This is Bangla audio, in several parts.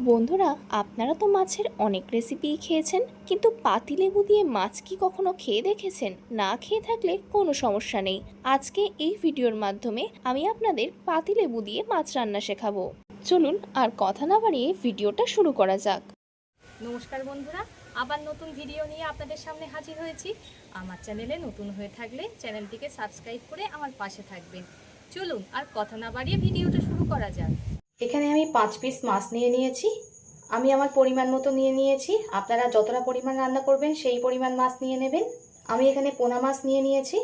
বন্ধুরা, আপনারা তো মাছের অনেক রেসিপিই খেয়েছেন, কিন্তু পাতিলেবু দিয়ে মাছ কি কখনো খেয়ে দেখেছেন? না খেয়ে থাকলে কোনো সমস্যা নেই। আজকে এই ভিডিওর মাধ্যমে আমি আপনাদের পাতিলেবু দিয়ে মাছ রান্না শেখাবো। চলুন আর কথা না বাড়িয়ে ভিডিওটা শুরু করা যাক। নমস্কার বন্ধুরা, আবার নতুন ভিডিও নিয়ে আপনাদের সামনে হাজির হয়েছি। আমার চ্যানেলে নতুন হয়ে থাকলে চ্যানেলটিকে সাবস্ক্রাইব করে আমার পাশে থাকবেন। চলুন আর কথা না বাড়িয়ে ভিডিওটা শুরু করা যাক। এখানে আমি 5 পিস মাছ নিয়ে নিয়েছি। আমি আমার পরিমাণ মতো নিয়ে নিয়েছি। আপনারা যতটা পরিমাণ রান্না করবেন সেই পরিমাণ মাছ নিয়ে নেবেন। আমি এখানে পোনা মাছ নিয়ে নিয়েছি।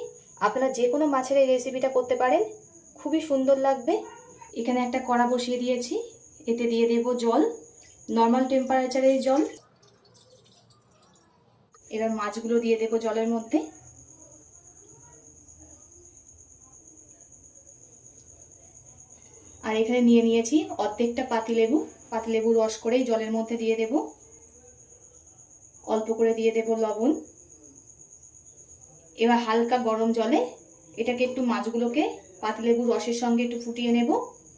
আপনারা যে কোনো মাছের এই রেসিপিটা করতে পারেন, খুবই সুন্দর লাগবে। এখানে একটা কড়া বসিয়ে দিয়েছি, এতে দিয়ে দেব জল, নর্মাল টেম্পারেচারের জল। এবার মাছগুলো দিয়ে দেব জলের মধ্যে। আর এখানে নিয়ে নিয়েছি অর্ধেকটা পাতিলেবু। পাতিলেবু রস করেই জলের মধ্যে দিয়ে দেব। অল্প করে দিয়ে দেব লবণ। এবার হালকা গরম জলে এটাকে একটু মাছগুলোকে পাতিলেবু রসের সঙ্গে একটু ফুটিয়ে নেব।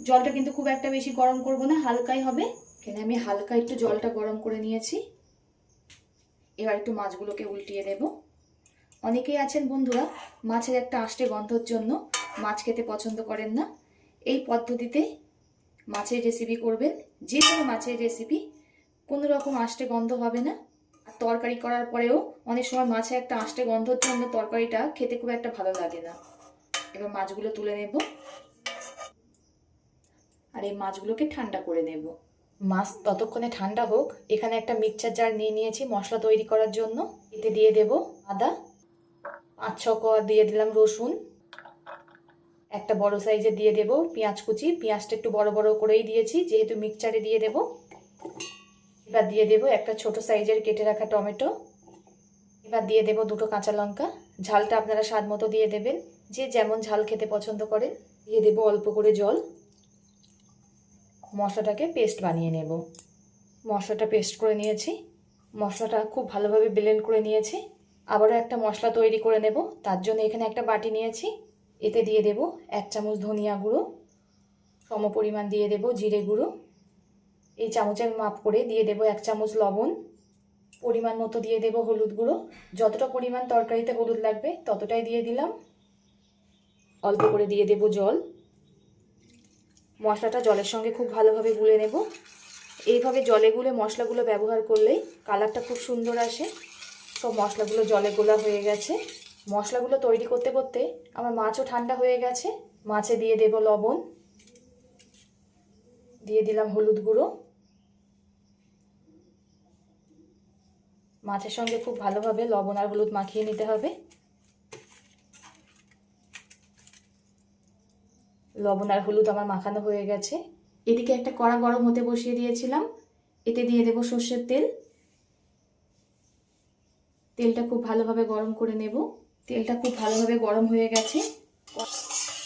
জলটা কিন্তু খুব একটা বেশি গরম করব না, হালকাই হবে। এখানে আমি হালকা একটু জলটা গরম করে নিয়েছি। এবার একটু মাছগুলোকে উল্টিয়ে দেব। অনেকেই আছেন বন্ধুরা মাছের একটা আষ্টে গন্ধর জন্য মাছ খেতে পছন্দ করেন না। এই পদ্ধতিতে মাছের রেসিপি করবেন, যে কোনো মাছের রেসিপি, কোনো রকম আষ্টে গন্ধ হবে না। আর তরকারি করার পরেও অনেক সময় মাছে একটা আষ্টে গন্ধর জন্য তরকারিটা খেতে খুব একটা ভালো লাগে না। এবার মাছগুলো তুলে নেব আর এই মাছগুলোকে ঠান্ডা করে নেব। মাছ ততক্ষণে ঠান্ডা হোক। এখানে একটা মিক্সচার জার নিয়ে নিয়েছি মশলা তৈরি করার জন্য। এতে দিয়ে দেব আদা, 5-6 কোয়া দিয়ে দিলাম রসুন, একটা বড় সাইজে দিয়ে দেব পেঁয়াজ কুচি। পেঁয়াজটা একটু বড় বড় করেই দিয়েছি যেহেতু মিক্সচারে দিয়ে দেব। এবার দিয়ে দেব একটা ছোট সাইজের কেটে রাখা টমেটো। এবার দিয়ে দেব 2টো কাঁচা লঙ্কা। ঝালটা আপনারা স্বাদ মতো দিয়ে দেবেন, যে যেমন ঝাল খেতে পছন্দ করেন। দিয়ে দেব অল্প করে জল। মশলাটাকে পেস্ট বানিয়ে নেব। মশলাটা পেস্ট করে নিয়েছি। মশলাটা খুব ভালোভাবে ব্লেন্ড করে নিয়েছি। আবারও একটা মশলা তৈরি করে নেব। তার জন্য এখানে একটা বাটি নিয়েছি। এতে দিয়ে দেব 1 চামচ ধনিয়া গুঁড়ো, সমপরিমাণ দিয়ে দেব জিরে গুঁড়ো। এই চামচের মাপ করে দিয়ে দেব 1 চামচ লবণ। পরিমাণ মতো দিয়ে দেব হলুদ গুঁড়ো। যতটা পরিমাণ তরকারিতে হলুদ লাগবে ততটাই দিয়ে দিলাম। অল্প করে দিয়ে দেব জল। মশলাটা জলের সঙ্গে খুব ভালোভাবে গুলে নেব। এইভাবে জলে গুলে মশলাগুলো ব্যবহার করলেই কালারটা খুব সুন্দর আসে। সব মশলাগুলো জলে গোলা হয়ে গেছে। মশলাগুলো তৈরি করতে করতে আমার মাছও ঠান্ডা হয়ে গেছে। মাছে দিয়ে দেব লবণ, দিয়ে দিলাম হলুদ গুঁড়ো। মাছের সঙ্গে খুব ভালোভাবে লবণ আর হলুদ মাখিয়ে নিতে হবে। লবণ আর হলুদ আমার মাখানো হয়ে গেছে। এদিকে একটা কড়া গরম হতে বসিয়ে দিয়েছিলাম। এতে দিয়ে দেব সর্ষের তেল। তেলটা খুব ভালোভাবে গরম করে নেব। তেলটা খুব ভালোভাবে গরম হয়ে গেছে।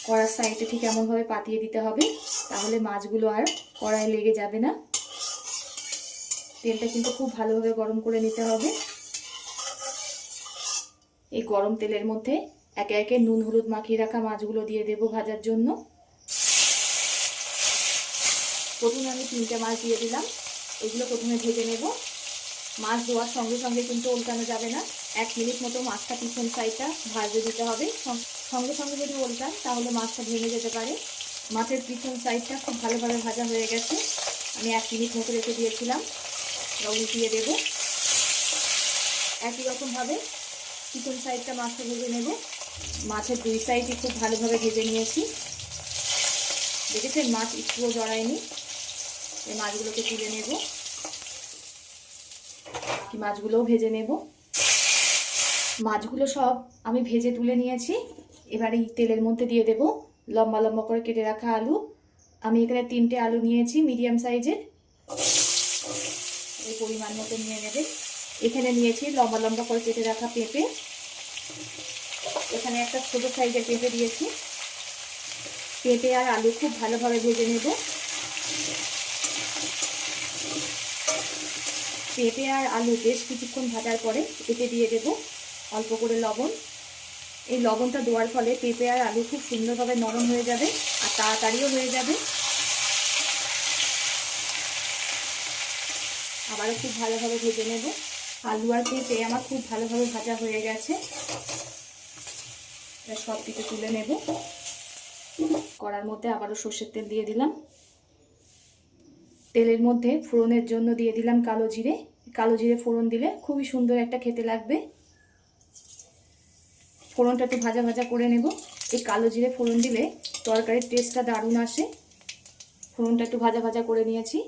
কড়ার সাইডে ঠিক এমনভাবে পাতিয়ে দিতে হবে, তাহলে মাছগুলো আর কড়ায় লেগে যাবে না। তেলটা কিন্তু খুব ভালোভাবে গরম করে নিতে হবে। এই গরম তেলের মধ্যে একে একে নুন হলুদ মাখিয়ে রাখা মাছগুলো দিয়ে দেব ভাজার জন্য। প্রথমে আমি 3টে মাছ দিয়ে দিলাম। এগুলো প্রথমে ভেজে নেব। মাছ দেওয়ার সঙ্গে সঙ্গে কিন্তু উল্টানো যাবে না। 1 মিনিট মতো মাছটা পিছন সাইডটা ভাজতে দিতে হবে। সঙ্গে সঙ্গে যদি উল্টান তাহলে মাছটা ভেঙে যেতে পারে। মাছের পিছন সাইডটা খুব ভালোভাবে ভাজা হয়ে গেছে। আমি 1 মিনিট মতো রেখে দিয়েছিলাম। উল্টিয়ে দেব। একই রকমভাবে পিছন সাইডটা মাছটা ভেজে নেব। মাছের 2 সাইডই খুব ভালোভাবে ভেজে নিয়েছি। দেখেছেন মাছ একটুও জড়ায়নি। এই মাছগুলোকে তুলে নেব। মাছগুলোও ভেজে নেব। মাছগুলো সব আমি ভেজে তুলে নিয়েছি। এবার এই তেলের মধ্যে দিয়ে দেব লম্বা লম্বা করে কেটে রাখা আলু। আমি এখানে 3টে আলু নিয়েছি মিডিয়াম সাইজের। এই পরিমাণ মতো নিয়ে নেবেন। এখানে নিয়েছি লম্বা লম্বা করে কেটে রাখা পেঁপে। এখানে একটা ছোট সাইজের পেঁপে দিয়েছি। পেঁপে আর আলু খুব ভালোভাবে ভেজে নেব। পেঁপে আর আলু বেশ কিছুক্ষণ ভাজার পরে এতে দিয়ে দেব অল্প করে লবণ। এই লবণটা দেওয়ার ফলে পেঁপে আর আলু খুব সুন্দরভাবে নরম হয়ে যাবে আর তাড়াতাড়িও হয়ে যাবে। আবারও খুব ভালোভাবে ভেজে নেব। আলু আর পেঁপে আমার খুব ভালোভাবে ভাজা হয়ে গেছে। সব কিছু তুলে নেব। কড়ার মধ্যে আবারও সর্ষের তেল দিয়ে দিলাম। তেলের মধ্যে ফোড়নের জন্য দিয়ে দিলাম কালো জিরে। কালো জিরে ফোড়ন দিলে খুবই সুন্দর একটা খেতে লাগবে। ফোড়নটা একটু ভাজা ভাজা করে নেব। এই কালো জিরে ফোড়ন দিলে তরকারির টেস্টটা দারুণ আসে। ফোড়নটা একটু ভাজা ভাজা করে নিয়েছি।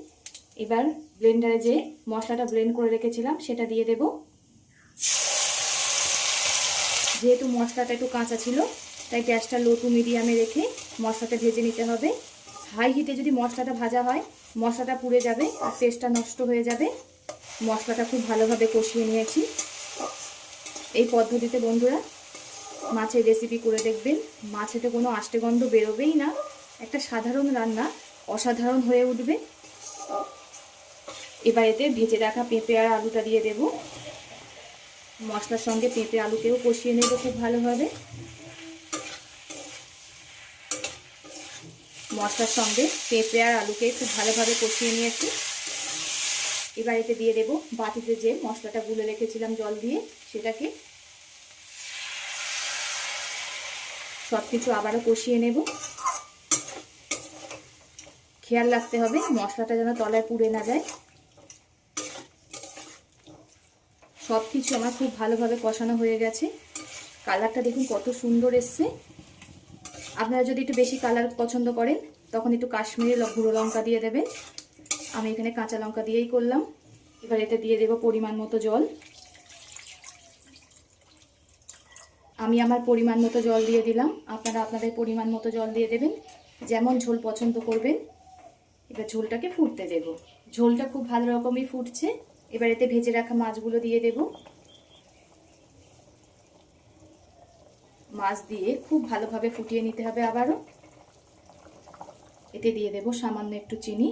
এবার ব্লেন্ডারে যে মশলাটা ব্লেন্ড করে রেখেছিলাম সেটা দিয়ে দেব। যেহেতু মশলাটা একটু কাঁচা ছিল তাই গ্যাসটা লো টু মিডিয়ামে রেখে মশলাটা ভেজে নিতে হবে। হাই হিটে যদি মশলাটা ভাজা হয় মশলাটা পুড়ে যাবে আর টেস্টটা নষ্ট হয়ে যাবে। মশলাটা খুব ভালোভাবে কষিয়ে নিয়েছি। এই পদ্ধতিতে বন্ধুরা মাছের রেসিপি করে দেখবেন, মাছেতে কোনো আষ্টে গন্ধ বেরোবেই না। একটা সাধারণ রান্না অসাধারণ হয়ে উঠবে। এবার এতে ভেজে রাখা পেঁপে আর আলুটা দিয়ে দেব। মশলার সঙ্গে পেঁপে আলুকেও কষিয়ে নেব খুব ভালোভাবে। মশলার সঙ্গে পেঁপে আর আলুকে খুব ভালোভাবে কষিয়ে নিয়েছি। এবার এতে দিয়ে দেব বাটিতে যে মশলাটা গুলে রেখেছিলাম জল দিয়ে সেটাকে। সব কিছু আবারও কষিয়ে নেব। খেয়াল রাখতে হবে মশলাটা যেন তলায় পুড়ে না যায়। সব কিছু আমার খুব ভালোভাবে কষানো হয়ে গেছে। কালারটা দেখুন কত সুন্দর এসছে। আপনারা যদি একটু বেশি কালার পছন্দ করেন তখন একটু কাশ্মীরি গুঁড়ো লঙ্কা দিয়ে দেবেন। আমি এখানে কাঁচা লঙ্কা দিয়েই করলাম। এবার এতে দিয়ে দেব পরিমাণ মতো জল। আমি আমার পরিমাণ মতো জল দিয়ে দিলাম। আপনারা আপনাদের পরিমাণ মতো জল দিয়ে দেবেন, যেমন ঝোল পছন্দ করবেন। এবার ঝোলটাকে ফুটতে দেব। ঝোলটা খুব ভালো রকমই ফুটছে। এবার এতে ভেজে রাখা মাছগুলো দিয়ে দেব। মাছ দিয়ে খুব ভালোভাবে ফুটিয়ে নিতে হবে আবারও। এতে দিয়ে দেব সামান্য একটু চিনি।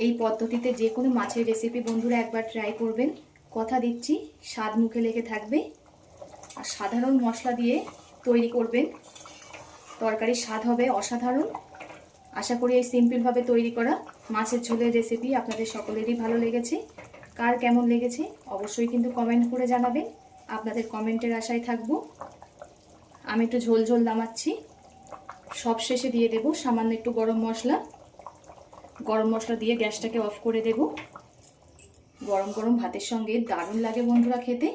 এই পদ্ধতিতে যে কোনো মাছের রেসিপি বন্ধুরা একবার ট্রাই করবেন, কথা দিচ্ছি স্বাদ মুখে লেগে থাকবে। আর সাধারণ মশলা দিয়ে তৈরি করবেন, তরকারির স্বাদ হবে অসাধারণ। আশা করি এই সিম্পলভাবে তৈরি করা মাছের ঝোলের রেসিপি আপনাদের সকলেরই ভালো লেগেছে। কার কেমন লেগেছে অবশ্যই কিন্তু কমেন্ট করে জানাবেন। আপনাদের কমেন্টের আশায় থাকবো। আমি একটু ঝোল ঝোল নামাচ্ছি। সব শেষে দিয়ে দেব সামান্য একটু গরম মশলা। গরম মশলা দিয়ে গ্যাসটাকে অফ করে দেব। গরম গরম ভাতের সঙ্গে দারুণ লাগে বন্ধুরা খেতে।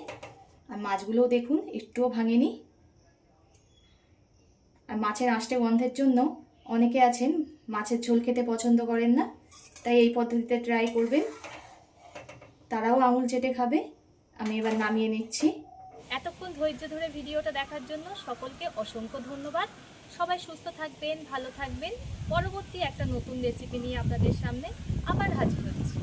আর মাছগুলোও দেখুন একটুও ভাঙেনি। আর মাছের আঁশটে গন্ধের জন্য অনেকে আছেন মাছের ঝোল খেতে পছন্দ করেন না, তাই এই পদ্ধতিতে ট্রাই করবেন, তারাও আঙুল চেটে খাবে। আমি এবার নামিয়ে নিচ্ছি। এতক্ষণ ধৈর্য ধরে ভিডিওটা দেখার জন্য সকলকে অসংখ্য ধন্যবাদ। সবাই সুস্থ থাকবেন, ভালো থাকবেন। পরবর্তী একটা নতুন রেসিপি নিয়ে আপনাদের সামনে আবার হাজির হচ্ছি।